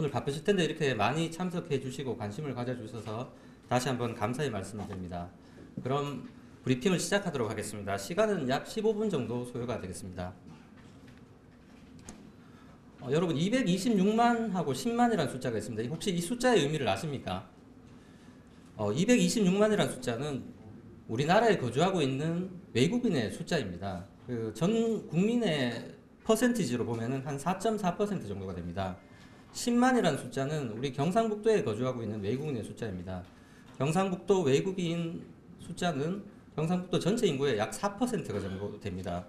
오늘 바쁘실 텐데 이렇게 많이 참석해 주시고 관심을 가져주셔서 다시 한번 감사의 말씀을 드립니다. 그럼 브리핑을 시작하도록 하겠습니다. 시간은 약 15분 정도 소요가 되겠습니다. 여러분 226만하고 10만이라는 숫자가 있습니다. 혹시 이 숫자의 의미를 아십니까? 226만이라는 숫자는 우리나라에 거주하고 있는 외국인의 숫자입니다. 그 전 국민의 퍼센티지로 보면은 한 4.4% 정도가 됩니다. 10만이라는 숫자는 우리 경상북도에 거주하고 있는 외국인의 숫자입니다. 경상북도 외국인 숫자는 경상북도 전체 인구의 약 4%가 정도 됩니다.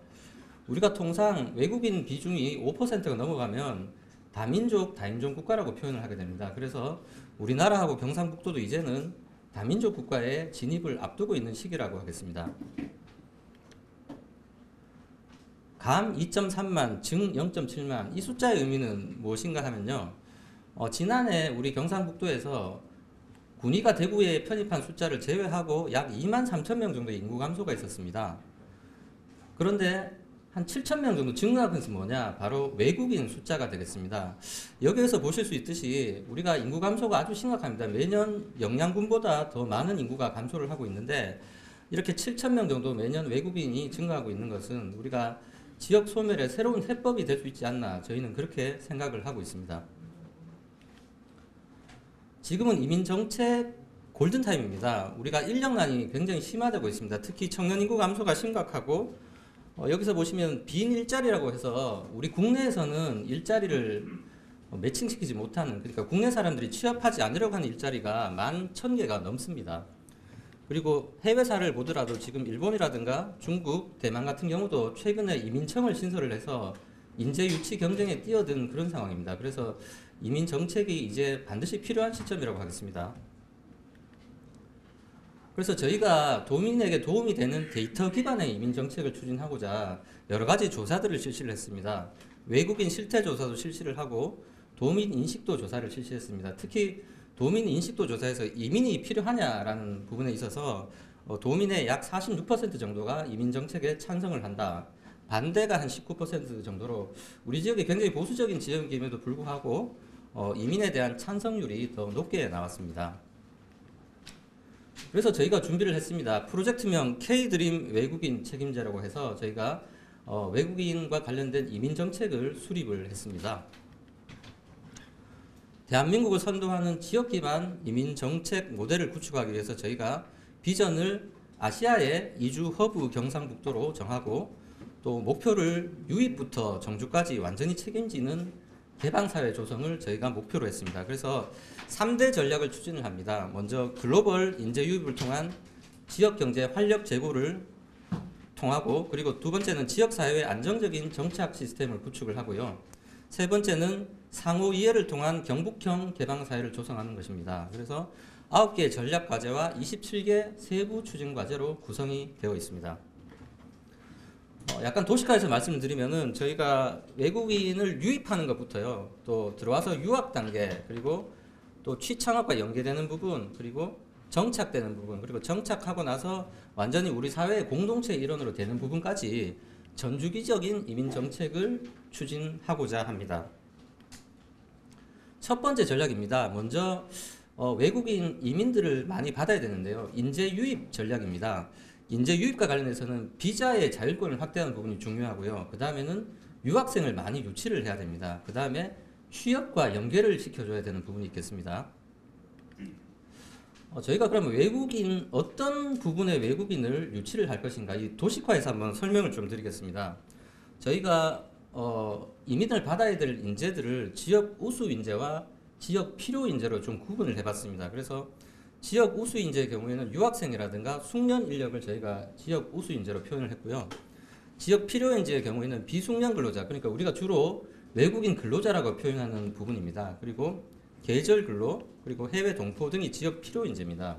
우리가 통상 외국인 비중이 5%가 넘어가면 다민족, 다인종 국가라고 표현을 하게 됩니다. 그래서 우리나라하고 경상북도도 이제는 다민족 국가에 진입을 앞두고 있는 시기라고 하겠습니다. 감 2.3만, 증 0.7만, 이 숫자의 의미는 무엇인가 하면요. 지난해 우리 경상북도에서 군위가 대구에 편입한 숫자를 제외하고 약 2만 3천 명 정도의 인구 감소가 있었습니다. 그런데 한 7천 명 정도 증가한 것은 뭐냐? 바로 외국인 숫자가 되겠습니다. 여기에서 보실 수 있듯이 우리가 인구 감소가 아주 심각합니다. 매년 영양군보다 더 많은 인구가 감소를 하고 있는데 이렇게 7천 명 정도 매년 외국인이 증가하고 있는 것은 우리가 지역 소멸의 새로운 해법이 될 수 있지 않나 저희는 그렇게 생각을 하고 있습니다. 지금은 이민정책 골든타임입니다. 우리가 인력난이 굉장히 심화되고 있습니다. 특히 청년 인구 감소가 심각하고 여기서 보시면 빈 일자리라고 해서 우리 국내에서는 일자리를 매칭시키지 못하는, 그러니까 국내 사람들이 취업하지 않으려고 하는 일자리가 11,000개가 넘습니다. 그리고 해외사를 보더라도 지금 일본이라든가 중국, 대만 같은 경우도 최근에 이민청을 신설을 해서 인재 유치 경쟁에 뛰어든 그런 상황입니다. 그래서 이민 정책이 이제 반드시 필요한 시점이라고 하겠습니다. 그래서 저희가 도민에게 도움이 되는 데이터 기반의 이민 정책을 추진하고자 여러 가지 조사들을 실시를 했습니다. 외국인 실태 조사도 실시를 하고 도민 인식도 조사를 실시했습니다. 특히 도민 인식도 조사에서 이민이 필요하냐라는 부분에 있어서 도민의 약 46% 정도가 이민 정책에 찬성을 한다. 반대가 한 19% 정도로 우리 지역이 굉장히 보수적인 지역임에도 불구하고 이민에 대한 찬성률이 더 높게 나왔습니다. 그래서 저희가 준비를 했습니다. 프로젝트명 K-드림 외국인 책임제라고 해서 저희가 외국인과 관련된 이민 정책을 수립을 했습니다. 대한민국을 선도하는 지역 기반 이민 정책 모델을 구축하기 위해서 저희가 비전을 아시아의 이주 허브 경상북도로 정하고 또 목표를 유입부터 정주까지 완전히 책임지는 개방사회 조성을 저희가 목표로 했습니다. 그래서 3대 전략을 추진을 합니다. 먼저 글로벌 인재 유입을 통한 지역 경제 활력 제고를 통하고, 그리고 두 번째는 지역사회의 안정적인 정착 시스템을 구축을 하고요. 세 번째는 상호 이해를 통한 경북형 개방사회를 조성하는 것입니다. 그래서 9개의 전략 과제와 27개 세부 추진 과제로 구성이 되어 있습니다. 약간 도식화해서 말씀을 드리면은 저희가 외국인을 유입하는 것부터요, 또 들어와서 유학 단계, 그리고 또 취창업과 연계되는 부분, 그리고 정착되는 부분, 그리고 정착하고 나서 완전히 우리 사회의 공동체 일원으로 되는 부분까지 전주기적인 이민 정책을 추진하고자 합니다. 첫 번째 전략입니다. 먼저 외국인 이민들을 많이 받아야 되는데요. 인재 유입 전략입니다. 인재 유입과 관련해서는 비자의 자율권을 확대하는 부분이 중요하고요. 그 다음에는 유학생을 많이 유치를 해야 됩니다. 그 다음에 취업과 연계를 시켜줘야 되는 부분이 있겠습니다. 저희가 그러면 외국인, 어떤 부분의 외국인을 유치를 할 것인가, 이 도식화해서 한번 설명을 좀 드리겠습니다. 저희가 이민을 받아야 될 인재들을 지역 우수 인재와 지역 필요 인재로 좀 구분을 해봤습니다. 그래서 지역 우수 인재의 경우에는 유학생이라든가 숙련 인력을 저희가 지역 우수 인재로 표현을 했고요. 지역 필요 인재의 경우에는 비숙련 근로자, 그러니까 우리가 주로 외국인 근로자라고 표현하는 부분입니다. 그리고 계절 근로, 그리고 해외 동포 등이 지역 필요 인재입니다.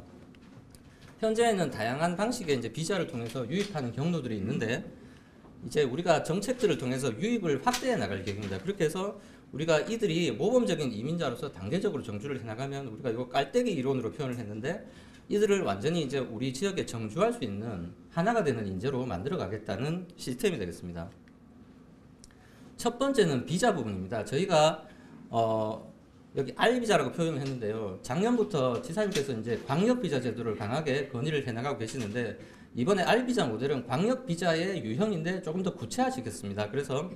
현재는 다양한 방식의 이제 비자를 통해서 유입하는 경로들이 있는데 이제 우리가 정책들을 통해서 유입을 확대해 나갈 계획입니다. 그렇게 해서 우리가 이들이 모범적인 이민자로서 단계적으로 정주를 해나가면 우리가 이거 깔때기 이론으로 표현을 했는데 이들을 완전히 이제 우리 지역에 정주할 수 있는 하나가 되는 인재로 만들어 가겠다는 시스템이 되겠습니다. 첫 번째는 비자 부분입니다. 저희가 여기 R비자라고 표현을 했는데요. 작년부터 지사님께서 이제 광역비자 제도를 강하게 건의를 해나가고 계시는데 이번에 R비자 모델은 광역비자의 유형인데 조금 더 구체화시켰습니다. 그래서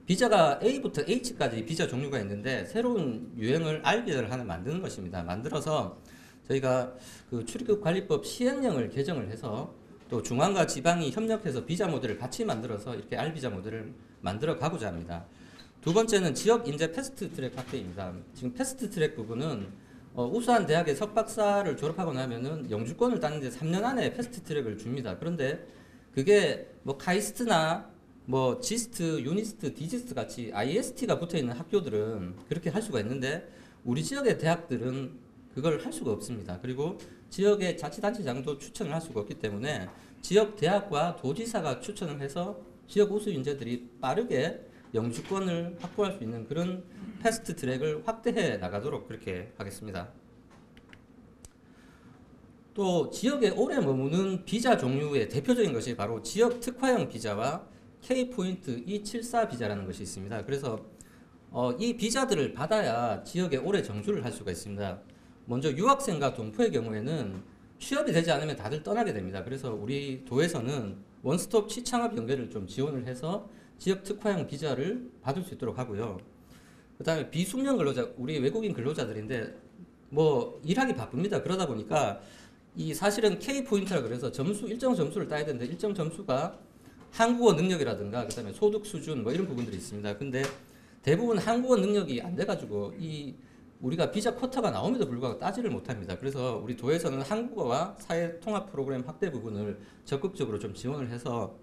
비자가 A부터 H까지 비자 종류가 있는데 새로운 유형을 R비자를 하나 만드는 것입니다. 만들어서 저희가 그 출입국 관리법 시행령을 개정을 해서 또 중앙과 지방이 협력해서 비자 모델을 같이 만들어서 이렇게 R비자 모델을 만들어 가고자 합니다. 두 번째는 지역 인재 패스트 트랙 확대입니다. 지금 패스트 트랙 부분은 우수한 대학의 석박사를 졸업하고 나면은 영주권을 따는데 3년 안에 패스트 트랙을 줍니다. 그런데 그게 뭐 카이스트나 뭐 지스트, 유니스트, 디지스트 같이 IST가 붙어 있는 학교들은 그렇게 할 수가 있는데 우리 지역의 대학들은 그걸 할 수가 없습니다. 그리고 지역의 자치단체장도 추천을 할 수가 없기 때문에 지역 대학과 도지사가 추천을 해서 지역 우수 인재들이 빠르게 영주권을 확보할 수 있는 그런 패스트 트랙을 확대해 나가도록 그렇게 하겠습니다. 또 지역에 오래 머무는 비자 종류의 대표적인 것이 바로 지역 특화형 비자와 K포인트 274 비자라는 것이 있습니다. 그래서 이 비자들을 받아야 지역에 오래 정주를 할 수가 있습니다. 먼저 유학생과 동포의 경우에는 취업이 되지 않으면 다들 떠나게 됩니다. 그래서 우리 도에서는 원스톱 취창업 연계를 좀 지원을 해서 지역 특화형 비자를 받을 수 있도록 하고요. 그 다음에 비숙련 근로자, 우리 외국인 근로자들인데 뭐 일하기 바쁩니다. 그러다 보니까 이 사실은 K포인트라 그래서 점수, 일정 점수를 따야 되는데 일정 점수가 한국어 능력이라든가 그 다음에 소득 수준 뭐 이런 부분들이 있습니다. 근데 대부분 한국어 능력이 안 돼가지고 이 우리가 비자 쿼터가 나옴에도 불구하고 따지를 못합니다. 그래서 우리 도에서는 한국어와 사회 통합 프로그램 확대 부분을 적극적으로 좀 지원을 해서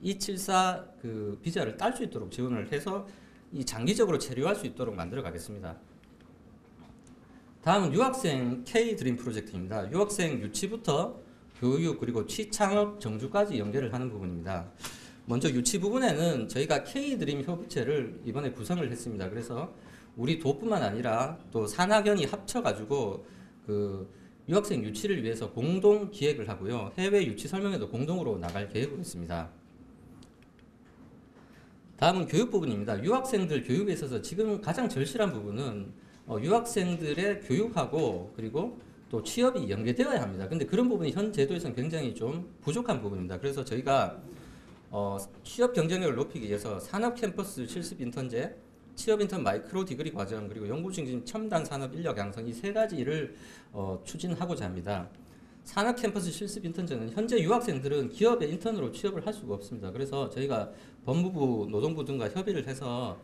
274 그 비자를 딸 수 있도록 지원을 해서 이 장기적으로 체류할 수 있도록 만들어 가겠습니다. 다음은 유학생 K-드림 프로젝트입니다. 유학생 유치부터 교육 그리고 취창업 정주까지 연계를 하는 부분입니다. 먼저 유치 부분에는 저희가 K-드림 협의체를 이번에 구성을 했습니다. 그래서 우리 도뿐만 아니라 또 산학연이 합쳐가지고 그 유학생 유치를 위해서 공동 기획을 하고요. 해외 유치 설명회도 공동으로 나갈 계획으로 있습니다. 다음은 교육 부분입니다. 유학생들 교육에 있어서 지금 가장 절실한 부분은 유학생들의 교육하고 그리고 또 취업이 연계되어야 합니다. 근데 그런 부분이 현 제도에서는 굉장히 좀 부족한 부분입니다. 그래서 저희가 취업 경쟁력을 높이기 위해서 산업 캠퍼스 실습 인턴제, 취업 인턴 마이크로 디그리 과정, 그리고 연구 중심 첨단 산업 인력 양성 이 세 가지를 추진하고자 합니다. 산업 캠퍼스 실습 인턴제는 현재 유학생들은 기업의 인턴으로 취업을 할 수가 없습니다. 그래서 저희가 법무부, 노동부 등과 협의를 해서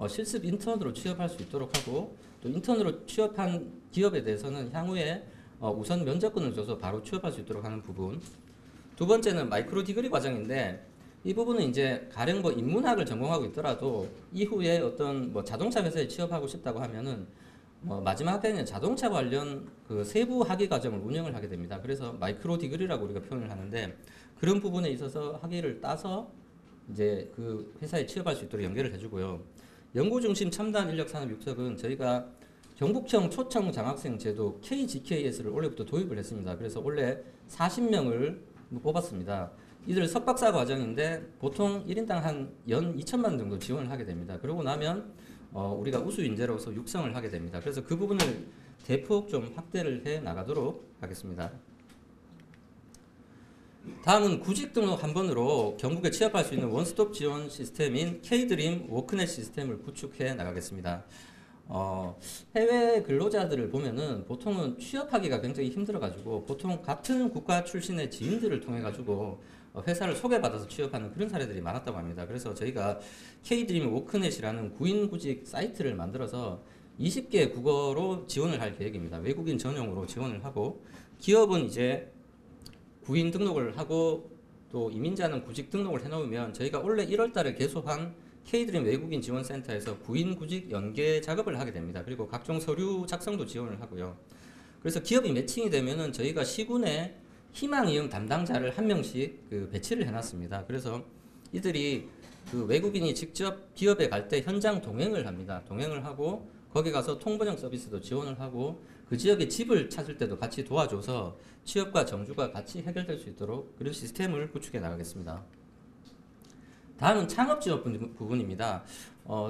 실습 인턴으로 취업할 수 있도록 하고 또 인턴으로 취업한 기업에 대해서는 향후에 우선 면접권을 줘서 바로 취업할 수 있도록 하는 부분. 두 번째는 마이크로 디그리 과정인데 이 부분은 이제 가령 뭐 인문학을 전공하고 있더라도 이후에 어떤 뭐 자동차 회사에 취업하고 싶다고 하면은 마지막 학기에는 자동차 관련 그 세부 학위 과정을 운영을 하게 됩니다. 그래서 마이크로 디그리라고 우리가 표현을 하는데 그런 부분에 있어서 학위를 따서 이제 그 회사에 취업할 수 있도록 연계를 해주고요. 연구 중심 첨단 인력 산업 육성은 저희가 경북청 초청 장학생 제도 KGKS를 올해부터 도입을 했습니다. 그래서 올해 40명을 뽑았습니다. 이들 석박사 과정인데 보통 1인당 한 연 2천만 원 정도 지원을 하게 됩니다. 그러고 나면 우리가 우수 인재로서 육성을 하게 됩니다. 그래서 그 부분을 대폭 좀 확대를 해 나가도록 하겠습니다. 다음은 구직 등록 한 번으로 경북에 취업할 수 있는 원스톱 지원 시스템인 K드림 워크넷 시스템을 구축해 나가겠습니다. 해외 근로자들을 보면은 보통은 취업하기가 굉장히 힘들어가지고 보통 같은 국가 출신의 지인들을 통해가지고 회사를 소개받아서 취업하는 그런 사례들이 많았다고 합니다. 그래서 저희가 K드림 워크넷이라는 구인구직 사이트를 만들어서 20개 국어로 지원을 할 계획입니다. 외국인 전용으로 지원을 하고 기업은 이제 구인 등록을 하고 또 이민자는 구직 등록을 해놓으면 저희가 올해 1월달에 개소한 K드림 외국인 지원센터에서 구인 구직 연계 작업을 하게 됩니다. 그리고 각종 서류 작성도 지원을 하고요. 그래서 기업이 매칭이 되면은 저희가 시군에 희망 이용 담당자를 한 명씩 그 배치를 해놨습니다. 그래서 이들이 그 외국인이 직접 기업에 갈 때 현장 동행을 합니다. 동행을 하고 거기 가서 통번역 서비스도 지원을 하고 그 지역에 집을 찾을 때도 같이 도와줘서 취업과 정주가 같이 해결될 수 있도록 그런 시스템을 구축해 나가겠습니다. 다음은 창업 지원 부분입니다.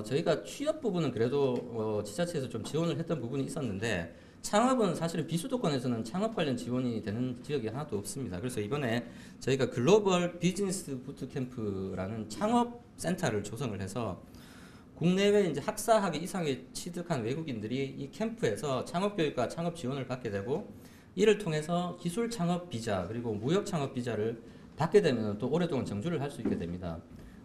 저희가 취업 부분은 그래도 지자체에서 좀 지원을 했던 부분이 있었는데 창업은 사실은 비수도권에서는 창업 관련 지원이 되는 지역이 하나도 없습니다. 그래서 이번에 저희가 글로벌 비즈니스 부트캠프라는 창업 센터를 조성을 해서 국내외 이제 학사학위 이상에 취득한 외국인들이 이 캠프에서 창업 교육과 창업 지원을 받게 되고 이를 통해서 기술 창업 비자 그리고 무역 창업 비자를 받게 되면 또 오랫동안 정주를 할 수 있게 됩니다.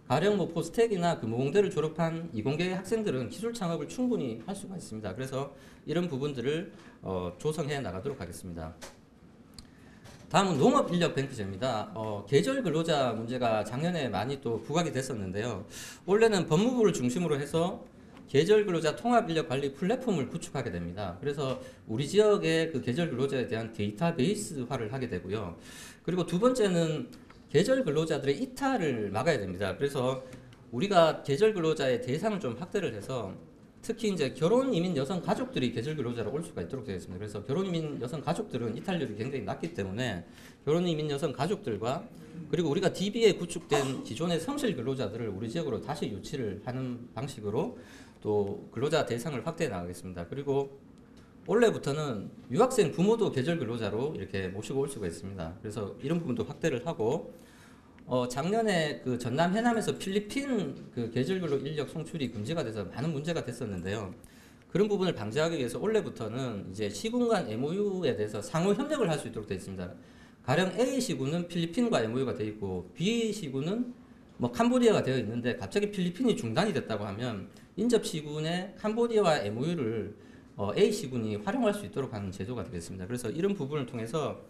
가령 뭐 포스텍이나 금호공대를 졸업한 이공계 학생들은 기술 창업을 충분히 할 수가 있습니다. 그래서 이런 부분들을 조성해 나가도록 하겠습니다. 다음은 농업인력뱅크제입니다. 계절 근로자 문제가 작년에 많이 또 부각이 됐었는데요. 올해는 법무부를 중심으로 해서 계절 근로자 통합인력 관리 플랫폼을 구축하게 됩니다. 그래서 우리 지역의 그 계절 근로자에 대한 데이터베이스화를 하게 되고요. 그리고 두 번째는 계절 근로자들의 이탈을 막아야 됩니다. 그래서 우리가 계절 근로자의 대상을 좀 확대를 해서 특히 이제 결혼 이민 여성 가족들이 계절 근로자로 올 수가 있도록 되어 있습니다. 그래서 결혼 이민 여성 가족들은 이탈률이 굉장히 낮기 때문에 결혼 이민 여성 가족들과 그리고 우리가 DB에 구축된 기존의 성실 근로자들을 우리 지역으로 다시 유치를 하는 방식으로 또 근로자 대상을 확대해 나가겠습니다. 그리고 올해부터는 유학생 부모도 계절 근로자로 이렇게 모시고 올 수가 있습니다. 그래서 이런 부분도 확대를 하고 작년에 그 전남 해남에서 필리핀 그 계절 근로 인력 송출이 금지가 돼서 많은 문제가 됐었는데요. 그런 부분을 방지하기 위해서 올해부터는 이제 시군 간 MOU에 대해서 상호 협력을 할 수 있도록 되어 있습니다. 가령 A 시군은 필리핀과 MOU가 되어 있고 B 시군은 뭐 캄보디아가 되어 있는데 갑자기 필리핀이 중단이 됐다고 하면 인접 시군의 캄보디아와 MOU를 A 시군이 활용할 수 있도록 하는 제도가 되겠습니다. 그래서 이런 부분을 통해서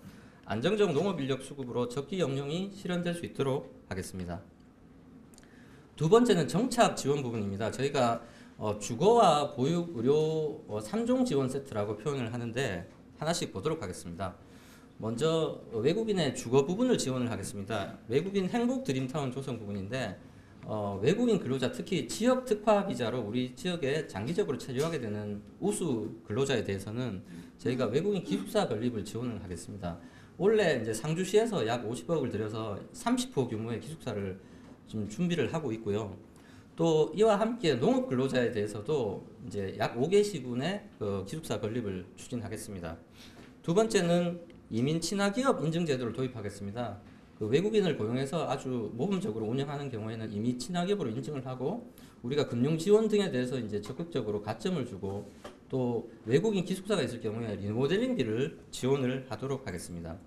안정적 농업인력 수급으로 적기 영용이 실현될 수 있도록 하겠습니다. 두 번째는 정착 지원 부분입니다. 저희가 주거와 보육, 의료 3종 지원 세트라고 표현을 하는데 하나씩 보도록 하겠습니다. 먼저 외국인의 주거 부분을 지원을 하겠습니다. 외국인 행복 드림타운 조성 부분인데 외국인 근로자 특히 지역 특화 비자로 우리 지역에 장기적으로 체류하게 되는 우수 근로자에 대해서는 저희가 외국인 기숙사 건립을 지원을 하겠습니다. 원래 이제 상주시에서 약 50억을 들여서 30호 규모의 기숙사를 지금 준비를 하고 있고요. 또 이와 함께 농업 근로자에 대해서도 이제 약 5개 시군의 그 기숙사 건립을 추진하겠습니다. 두 번째는 이민 친화 기업 인증 제도를 도입하겠습니다. 그 외국인을 고용해서 아주 모범적으로 운영하는 경우에는 이미 친화 기업으로 인증을 하고 우리가 금융 지원 등에 대해서 이제 적극적으로 가점을 주고 또 외국인 기숙사가 있을 경우에 리모델링비를 지원을 하도록 하겠습니다.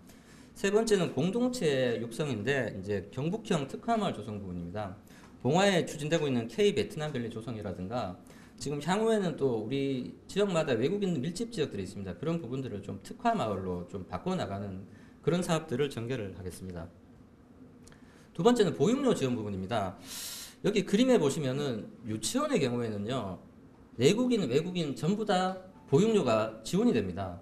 세 번째는 공동체 육성인데 이제 경북형 특화마을 조성 부분입니다. 봉화에 추진되고 있는 K 베트남밸리 조성이라든가 지금 향후에는 또 우리 지역마다 외국인 밀집 지역들이 있습니다. 그런 부분들을 좀 특화마을로 좀 바꿔나가는 그런 사업들을 전개를 하겠습니다. 두 번째는 보육료 지원 부분입니다. 여기 그림에 보시면은 유치원의 경우에는요, 내국인, 외국인 전부 다 보육료가 지원이 됩니다.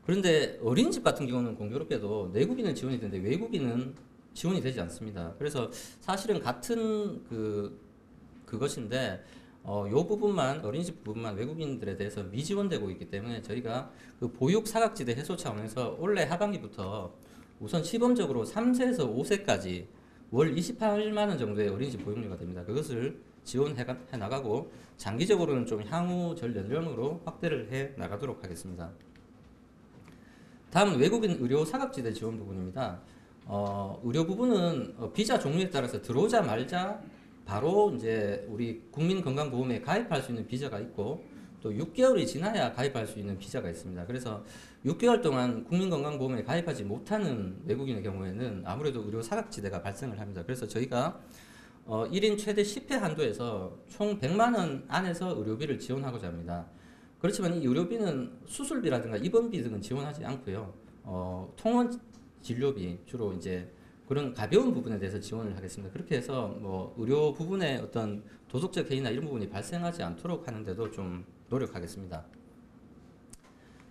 그런데 어린이집 같은 경우는 공교롭게도 내국인은 지원이 되는데 외국인은 지원이 되지 않습니다. 그래서 사실은 같은 그것인데 요 부분만 어린이집 부분만 외국인들에 대해서 미지원되고 있기 때문에 저희가 그 보육 사각지대 해소 차원에서 올해 하반기부터 우선 시범적으로 3세에서 5세까지 월 28만 원 정도의 어린이집 보육료가 됩니다. 그것을 지원해 나가고 장기적으로는 좀 향후 전 연령으로 확대를 해 나가도록 하겠습니다. 다음은 외국인 의료 사각지대 지원 부분입니다. 의료 부분은 비자 종류에 따라서 들어오자 말자 바로 이제 우리 국민건강보험에 가입할 수 있는 비자가 있고 또 6개월이 지나야 가입할 수 있는 비자가 있습니다. 그래서 6개월 동안 국민건강보험에 가입하지 못하는 외국인의 경우에는 아무래도 의료 사각지대가 발생을 합니다. 그래서 저희가 1인 최대 10회 한도에서 총 100만 원 안에서 의료비를 지원하고자 합니다. 그렇지만 이 의료비는 수술비라든가 입원비 등은 지원하지 않고요. 통원 진료비 주로 이제 그런 가벼운 부분에 대해서 지원을 하겠습니다. 그렇게 해서 뭐 의료 부분에 어떤 도덕적 해이나 이런 부분이 발생하지 않도록 하는데도 좀 노력하겠습니다.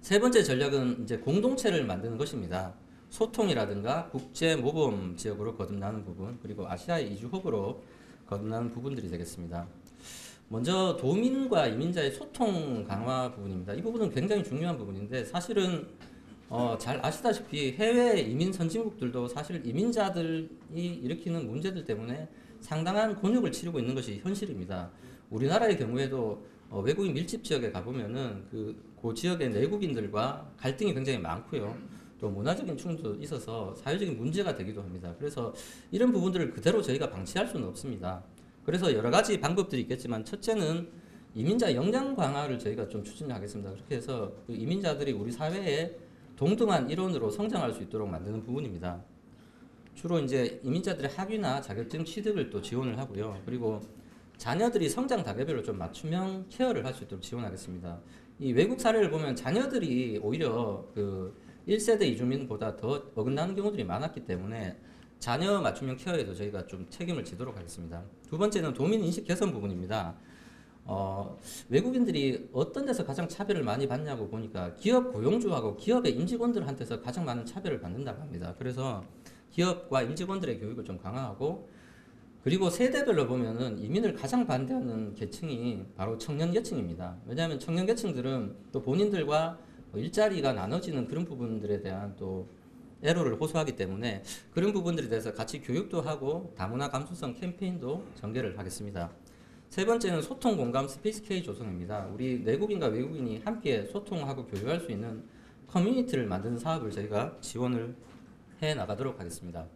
세 번째 전략은 이제 공동체를 만드는 것입니다. 소통이라든가 국제 모범 지역으로 거듭나는 부분, 그리고 아시아의 이주 허브로 거듭나는 부분들이 되겠습니다. 먼저 도민과 이민자의 소통 강화 부분입니다. 이 부분은 굉장히 중요한 부분인데 사실은 잘 아시다시피 해외 이민 선진국들도 사실 이민자들이 일으키는 문제들 때문에 상당한 곤욕을 치르고 있는 것이 현실입니다. 우리나라의 경우에도 외국인 밀집 지역에 가보면은 그 지역의 내국인들과 갈등이 굉장히 많고요. 또 문화적인 충돌도 있어서 사회적인 문제가 되기도 합니다. 그래서 이런 부분들을 그대로 저희가 방치할 수는 없습니다. 그래서 여러 가지 방법들이 있겠지만 첫째는 이민자 역량 강화를 저희가 좀 추진하겠습니다. 그렇게 해서 그 이민자들이 우리 사회에 동등한 일원으로 성장할 수 있도록 만드는 부분입니다. 주로 이제 이민자들의 학위나 자격증 취득을 또 지원을 하고요. 그리고 자녀들이 성장 단계별로 좀 맞춤형 케어를 할 수 있도록 지원하겠습니다. 이 외국 사례를 보면 자녀들이 오히려 그 1세대 이주민보다 더 어긋나는 경우들이 많았기 때문에 자녀 맞춤형 케어에도 저희가 좀 책임을 지도록 하겠습니다. 두 번째는 도민 인식 개선 부분입니다. 외국인들이 어떤 데서 가장 차별을 많이 받냐고 보니까 기업 고용주하고 기업의 임직원들한테서 가장 많은 차별을 받는다고 합니다. 그래서 기업과 임직원들의 교육을 좀 강화하고 그리고 세대별로 보면은 이민을 가장 반대하는 계층이 바로 청년 계층입니다. 왜냐하면 청년 계층들은 또 본인들과 일자리가 나눠지는 그런 부분들에 대한 또 애로를 호소하기 때문에 그런 부분들에 대해서 같이 교육도 하고 다문화 감수성 캠페인도 전개를 하겠습니다. 세 번째는 소통 공감 스페이스 K 조성입니다. 우리 내국인과 외국인이 함께 소통하고 교류할 수 있는 커뮤니티를 만드는 사업을 저희가 지원을 해 나가도록 하겠습니다.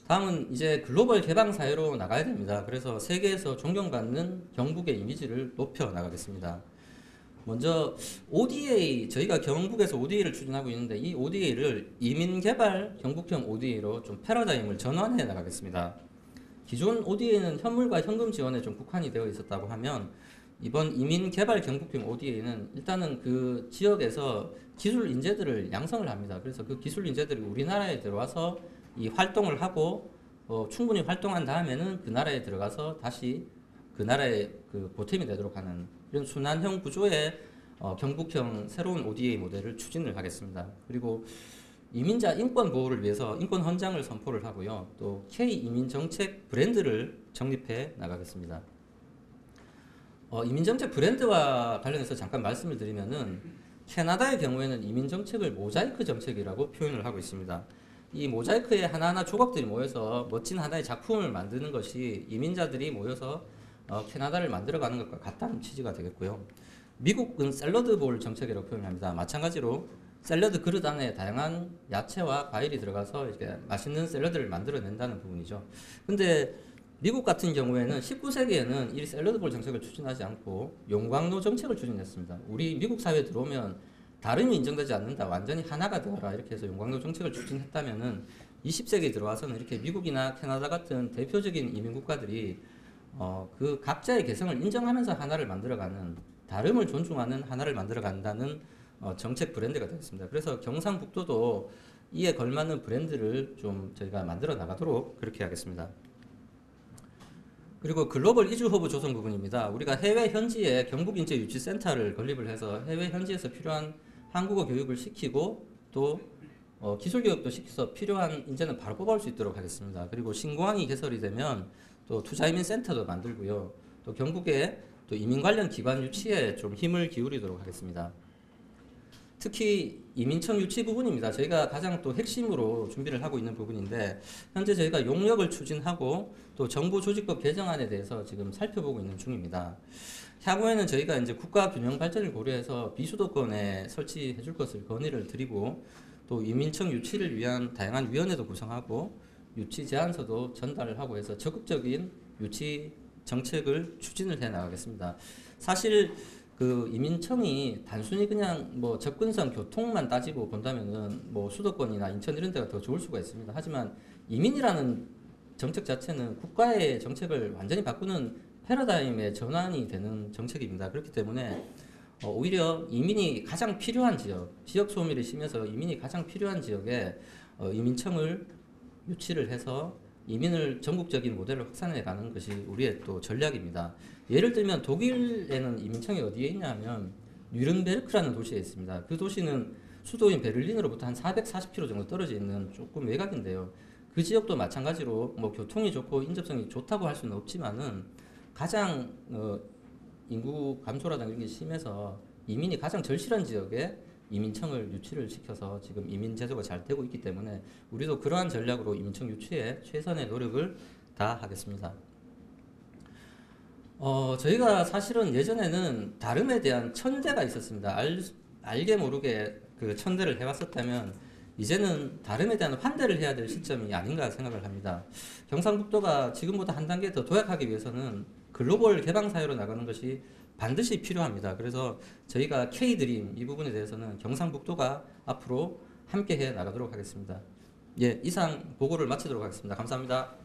다음은 이제 글로벌 개방 사회로 나가야 됩니다. 그래서 세계에서 존경받는 경북의 이미지를 높여 나가겠습니다. 먼저 ODA, 저희가 경북에서 ODA를 추진하고 있는데 이 ODA를 이민개발 경북형 ODA로 좀 패러다임을 전환해 나가겠습니다. 기존 ODA는 현물과 현금 지원에 좀 국한이 되어 있었다고 하면 이번 이민개발 경북형 ODA는 일단은 그 지역에서 기술 인재들을 양성을 합니다. 그래서 그 기술 인재들이 우리나라에 들어와서 이 활동을 하고 충분히 활동한 다음에는 그 나라에 들어가서 다시 그 나라의 그 보탬이 되도록 하는 이런 순환형 구조의 경북형 새로운 ODA 모델을 추진을 하겠습니다. 그리고 이민자 인권 보호를 위해서 인권 헌장을 선포를 하고요. 또 K 이민 정책 브랜드를 정립해 나가겠습니다. 이민 정책 브랜드와 관련해서 잠깐 말씀을 드리면은 캐나다의 경우에는 이민 정책을 모자이크 정책이라고 표현을 하고 있습니다. 이 모자이크에 하나하나 조각들이 모여서 멋진 하나의 작품을 만드는 것이 이민자들이 모여서 캐나다를 만들어가는 것과 같다는 취지가 되겠고요. 미국은 샐러드 볼 정책이라고 표현합니다. 마찬가지로 샐러드 그릇 안에 다양한 야채와 과일이 들어가서 이렇게 맛있는 샐러드를 만들어낸다는 부분이죠. 근데 미국 같은 경우에는 19세기에는 이 샐러드 볼 정책을 추진하지 않고 용광로 정책을 추진했습니다. 우리 미국 사회에 들어오면 다름이 인정되지 않는다. 완전히 하나가 되어라. 이렇게 해서 용광로 정책을 추진했다면은 20세기에 들어와서는 이렇게 미국이나 캐나다 같은 대표적인 이민 국가들이 그 각자의 개성을 인정하면서 하나를 만들어가는 다름을 존중하는 하나를 만들어간다는 정책 브랜드가 되겠습니다. 그래서 경상북도도 이에 걸맞는 브랜드를 좀 저희가 만들어 나가도록 그렇게 하겠습니다. 그리고 글로벌 이주 허브 조성 부분입니다. 우리가 해외 현지에 경북인재 유치센터를 건립을 해서 해외 현지에서 필요한 한국어 교육을 시키고 또 기술 교육도 시켜서 필요한 인재는 바로 뽑아올 수 있도록 하겠습니다. 그리고 신공항이 개설이 되면 또 투자이민 센터도 만들고요. 또 경북에 또 이민 관련 기관 유치에 좀 힘을 기울이도록 하겠습니다. 특히 이민청 유치 부분입니다. 저희가 가장 또 핵심으로 준비를 하고 있는 부분인데 현재 저희가 용역을 추진하고 또 정부 조직법 개정안에 대해서 지금 살펴보고 있는 중입니다. 향후에는 저희가 이제 국가 균형 발전을 고려해서 비수도권에 설치해 줄 것을 건의를 드리고 또 이민청 유치를 위한 다양한 위원회도 구성하고 유치 제안서도 전달을 하고 해서 적극적인 유치 정책을 추진을 해 나가겠습니다. 사실 그 이민청이 단순히 그냥 뭐 접근성 교통만 따지고 본다면은 뭐 수도권이나 인천 이런 데가 더 좋을 수가 있습니다. 하지만 이민이라는 정책 자체는 국가의 정책을 완전히 바꾸는 패러다임의 전환이 되는 정책입니다. 그렇기 때문에 오히려 이민이 가장 필요한 지역 소멸이 심해서 이민이 가장 필요한 지역에 이민청을 유치를 해서 이민을 전국적인 모델로 확산해 가는 것이 우리의 또 전략입니다. 예를 들면 독일에는 이민청이 어디에 있냐 하면 뉘른베르크라는 도시에 있습니다. 그 도시는 수도인 베를린으로부터 한 440km 정도 떨어져 있는 조금 외곽인데요. 그 지역도 마찬가지로 뭐 교통이 좋고 인접성이 좋다고 할 수는 없지만은 가장 인구 감소라든가 이런 게 심해서 이민이 가장 절실한 지역에 이민청을 유치를 시켜서 지금 이민 제도가 잘 되고 있기 때문에 우리도 그러한 전략으로 이민청 유치에 최선의 노력을 다 하겠습니다. 저희가 사실은 예전에는 다름에 대한 천대가 있었습니다. 알게 모르게 그 천대를 해왔었다면 이제는 다름에 대한 환대를 해야 될 시점이 아닌가 생각을 합니다. 경상북도가 지금보다 한 단계 더 도약하기 위해서는 글로벌 개방 사회로 나가는 것이 반드시 필요합니다. 그래서 저희가 K드림 이 부분에 대해서는 경상북도가 앞으로 함께 해 나가도록 하겠습니다. 예, 이상 보고를 마치도록 하겠습니다. 감사합니다.